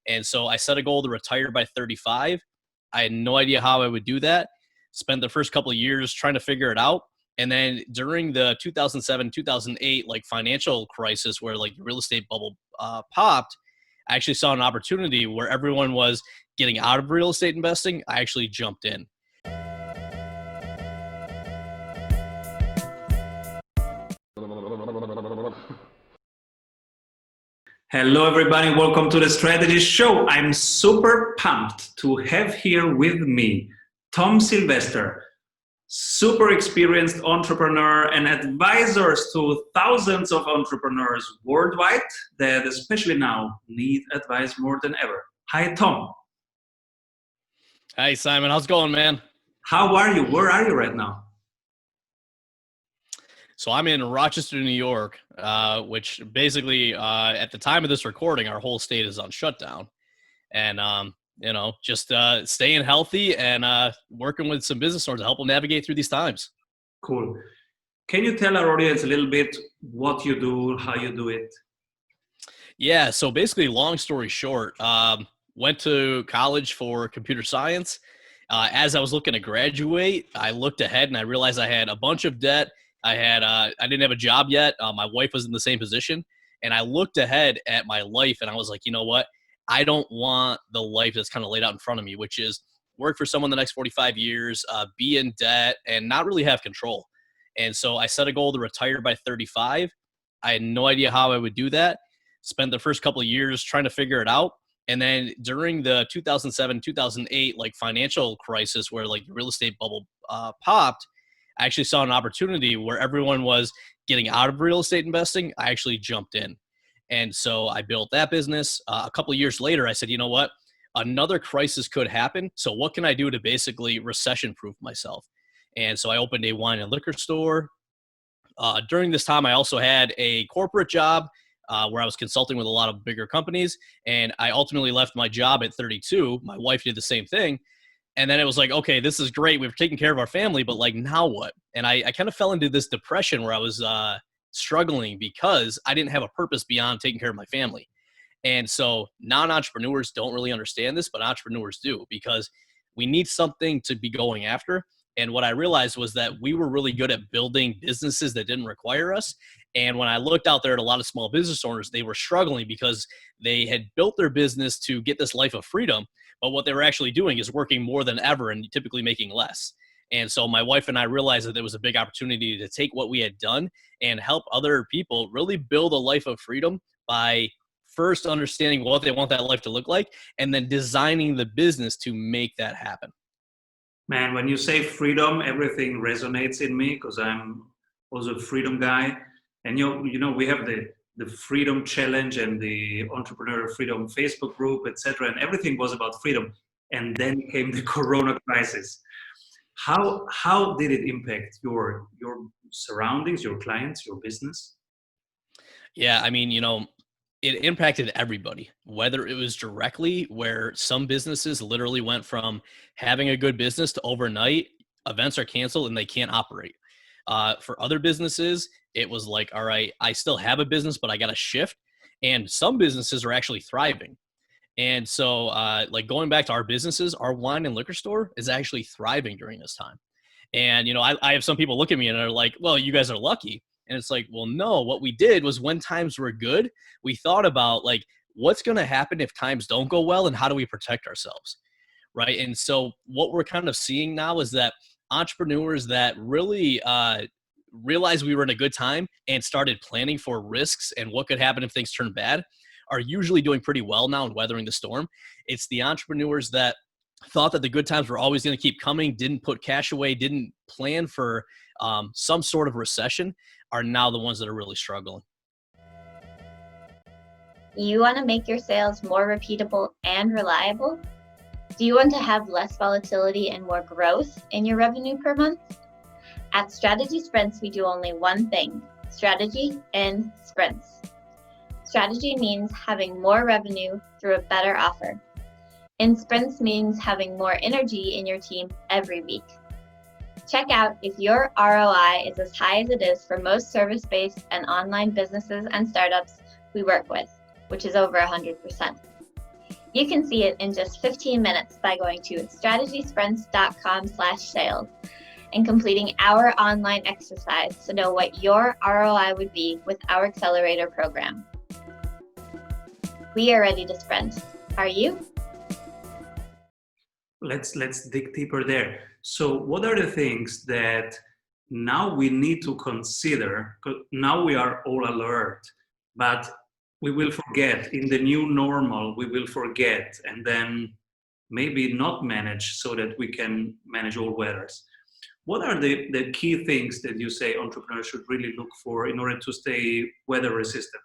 And so I set a goal to retire by 35. I had no idea how I would do that. Spent the first couple of years trying to figure it out. And then during the 2007, 2008, like financial crisis where like the real estate bubble popped, I actually saw an opportunity where everyone was getting out of real estate investing. I actually jumped in. Hello, everybody. Welcome to the Strategy Show. I'm super pumped to have here with me Tom Sylvester, super experienced entrepreneur and advisors to thousands of entrepreneurs worldwide that especially now need advice more than ever. Hi, Tom. Hey, Simon. How's it going, man? How are you? Where are you right now? So I'm in Rochester, New York, which basically at the time of this recording, our whole state is on shutdown. And, just staying healthy and working with some business owners to help them navigate through these times. Cool. Can you tell our audience a little bit what you do, how you do it? Yeah, so basically, long story short, went to college for computer science. As I was looking to graduate, I looked ahead and I realized I had a bunch of debt. I didn't have a job yet. My wife was in the same position. And I looked ahead at my life and I was like, you know what? I don't want the life that's kind of laid out in front of me, which is work for someone the next 45 years, be in debt and not really have control. And so I set a goal to retire by 35. I had no idea how I would do that. Spent the first couple of years trying to figure it out. And then during the 2007, 2008, like financial crisis where like the real estate bubble popped, I actually saw an opportunity where everyone was getting out of real estate investing. I actually jumped in. And so I built that business. A couple of years later, I said, you know what? Another crisis could happen. So what can I do to basically recession-proof myself? And so I opened a wine and liquor store. During this time, I also had a corporate job where I was consulting with a lot of bigger companies. And I ultimately left my job at 32. My wife did the same thing. And then it was like, okay, this is great. We've taken care of our family, but like, now what? And I kind of fell into this depression where I was struggling because I didn't have a purpose beyond taking care of my family. And so non-entrepreneurs don't really understand this, but entrepreneurs do, because we need something to be going after. And what I realized was that we were really good at building businesses that didn't require us. And when I looked out there at a lot of small business owners, they were struggling because they had built their business to get this life of freedom. But what they were actually doing is working more than ever and typically making less. And so my wife and I realized that there was a big opportunity to take what we had done and help other people really build a life of freedom by first understanding what they want that life to look like and then designing the business to make that happen. Man, when you say freedom, everything resonates in me because I'm also a freedom guy. And you know, we have the Freedom Challenge and the Entrepreneur Freedom Facebook group, etc. And everything was about freedom. And then came the Corona crisis. How did it impact your surroundings, your clients, your business? Yeah, I mean, it impacted everybody, whether it was directly where some businesses literally went from having a good business to overnight events are canceled and they can't operate. For other businesses, it was like, all right, I still have a business, but I got to shift. And some businesses are actually thriving. And so like going back to our businesses, our wine and liquor store is actually thriving during this time. And, I have some people look at me and they're like, well, you guys are lucky. And it's like, well, no, what we did was when times were good, we thought about like, what's going to happen if times don't go well and how do we protect ourselves? Right. And so what we're kind of seeing now is that entrepreneurs that really realized we were in a good time and started planning for risks and what could happen if things turn bad are usually doing pretty well now and weathering the storm. It's the entrepreneurs that thought that the good times were always going to keep coming, didn't put cash away, didn't plan for some sort of recession, are now the ones that are really struggling. You want to make your sales more repeatable and reliable? Do you want to have less volatility and more growth in your revenue per month? At Strategy Sprints, we do only one thing: strategy in sprints. Strategy means having more revenue through a better offer. In sprints means having more energy in your team every week. Check out if your ROI is as high as it is for most service-based and online businesses and startups we work with, which is over 100%. You can see it in just 15 minutes by going to strategysprints.com/sales and completing our online exercise to know what your ROI would be with our accelerator program. We are ready to sprint. Are you? Let's dig deeper there. So what are the things that now we need to consider? 'Cause now we are all alert, but we will forget in the new normal, we will forget and then maybe not manage so that we can manage all weathers. What are the key things that you say entrepreneurs should really look for in order to stay weather resistant?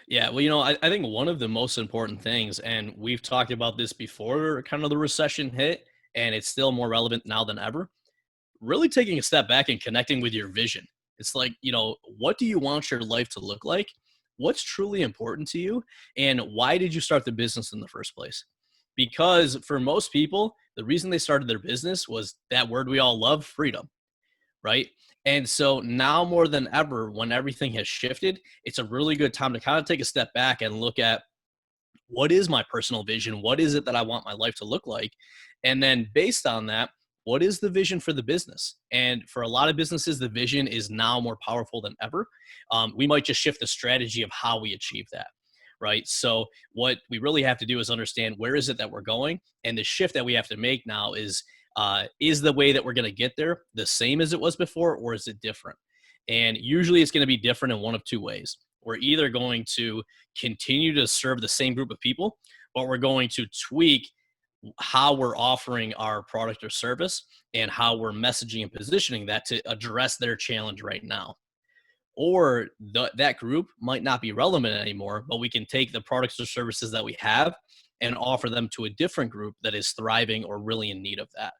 Yeah, well, I think one of the most important things, and we've talked about this before kind of the recession hit, and it's still more relevant now than ever, really taking a step back and connecting with your vision. It's like, what do you want your life to look like? What's truly important to you? And why did you start the business in the first place? Because for most people, the reason they started their business was that word we all love, freedom, right? And so now more than ever, when everything has shifted, it's a really good time to kind of take a step back and look at what is my personal vision? What is it that I want my life to look like? And then based on that, what is the vision for the business? And for a lot of businesses, the vision is now more powerful than ever. We might just shift the strategy of how we achieve that, right? So what we really have to do is understand where is it that we're going, and the shift that we have to make now is the way that we're going to get there the same as it was before, or is it different? And usually it's going to be different in one of two ways. We're either going to continue to serve the same group of people, but we're going to tweak how we're offering our product or service and how we're messaging and positioning that to address their challenge right now. Or that group might not be relevant anymore, but we can take the products or services that we have and offer them to a different group that is thriving or really in need of that.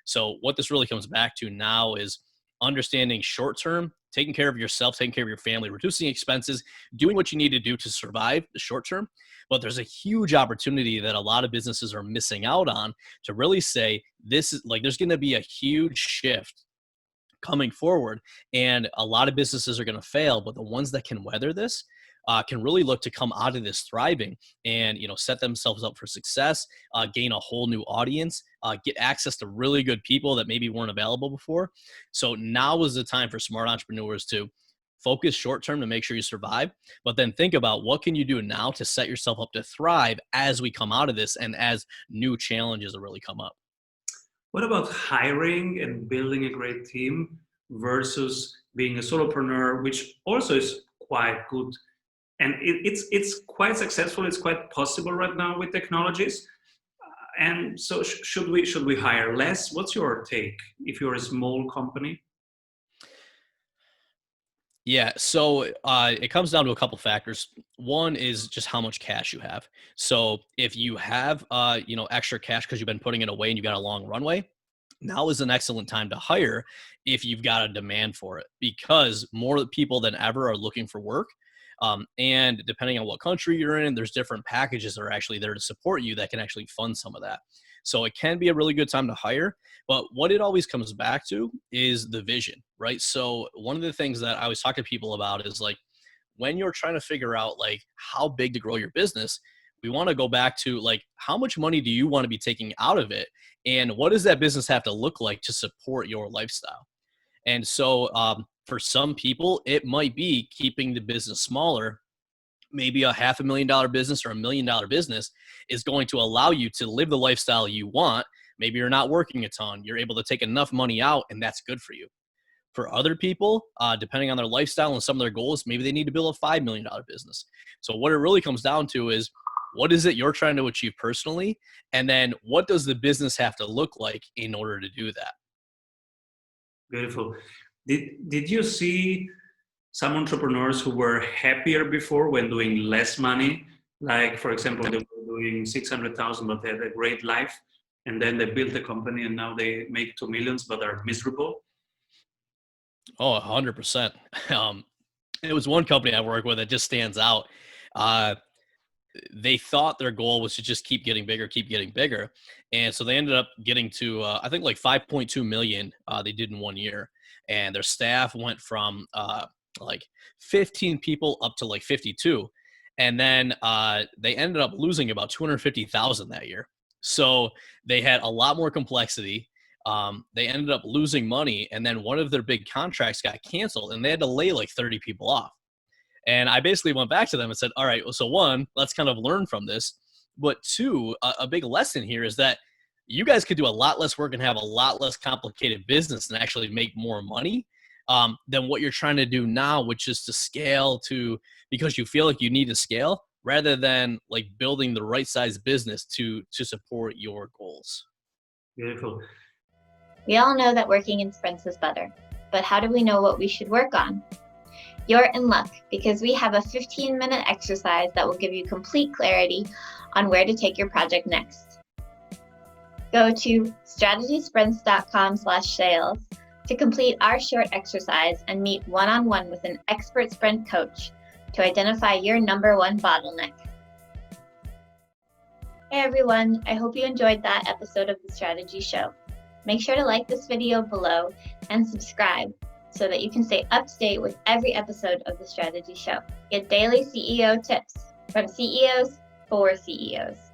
So what this really comes back to now is understanding short term, taking care of yourself, taking care of your family, reducing expenses, doing what you need to do to survive the short term. But there's a huge opportunity that a lot of businesses are missing out on to really say, this is like, there's going to be a huge shift coming forward, and a lot of businesses are going to fail, but the ones that can weather this can really look to come out of this thriving and set themselves up for success, gain a whole new audience, get access to really good people that maybe weren't available before. So now is the time for smart entrepreneurs to focus short term to make sure you survive, but then think about what can you do now to set yourself up to thrive as we come out of this and as new challenges really come up. What about hiring and building a great team versus being a solopreneur, which also is quite good, and it's quite successful. It's quite possible right now with technologies. And so, should we hire less? What's your take if you're a small company? Yeah, so it comes down to a couple factors. One is just how much cash you have. So if you have extra cash because you've been putting it away and you've got a long runway, now is an excellent time to hire if you've got a demand for it, because more people than ever are looking for work. And depending on what country you're in, there's different packages that are actually there to support you that can actually fund some of that. So it can be a really good time to hire. But what it always comes back to is the vision, right? So one of the things that I always talk to people about is like, when you're trying to figure out like how big to grow your business, we want to go back to like, how much money do you want to be taking out of it? And what does that business have to look like to support your lifestyle? And so for some people, it might be keeping the business smaller. Maybe a $500,000 business or $1 million business is going to allow you to live the lifestyle you want. Maybe you're not working a ton. You're able to take enough money out, and that's good for you. For other people, depending on their lifestyle and some of their goals, maybe they need to build a $5 million business. So what it really comes down to is, what is it you're trying to achieve personally? And then what does the business have to look like in order to do that? Beautiful. Did you see some entrepreneurs who were happier before when doing less money? Like, for example, they were doing 600,000, but they had a great life. And then they built a company and now they make 2 millions, but are miserable. Oh, 100%. It was one company I work with that just stands out. Uh, they thought their goal was to just keep getting bigger, keep getting bigger. And so they ended up getting to, I think like 5.2 million they did in 1 year. And their staff went from like 15 people up to like 52. And then they ended up losing about 250,000 that year. So they had a lot more complexity. They ended up losing money, and then one of their big contracts got canceled, and they had to lay like 30 people off. And I basically went back to them and said, all right, well, so one, let's kind of learn from this. But two, a big lesson here is that you guys could do a lot less work and have a lot less complicated business and actually make more money than what you're trying to do now, which is to scale to because you feel like you need to scale rather than like building the right size business to support your goals. Beautiful. We all know that working in sprints is better, but how do we know what we should work on? You're in luck because we have a 15-minute exercise that will give you complete clarity on where to take your project next. Go to strategysprints.com/sales to complete our short exercise and meet one-on-one with an expert sprint coach to identify your number one bottleneck. Hey everyone, I hope you enjoyed that episode of The Strategy Show. Make sure to like this video below and subscribe so that you can stay up to date with every episode of The Strategy Show. Get daily CEO tips from CEOs for CEOs.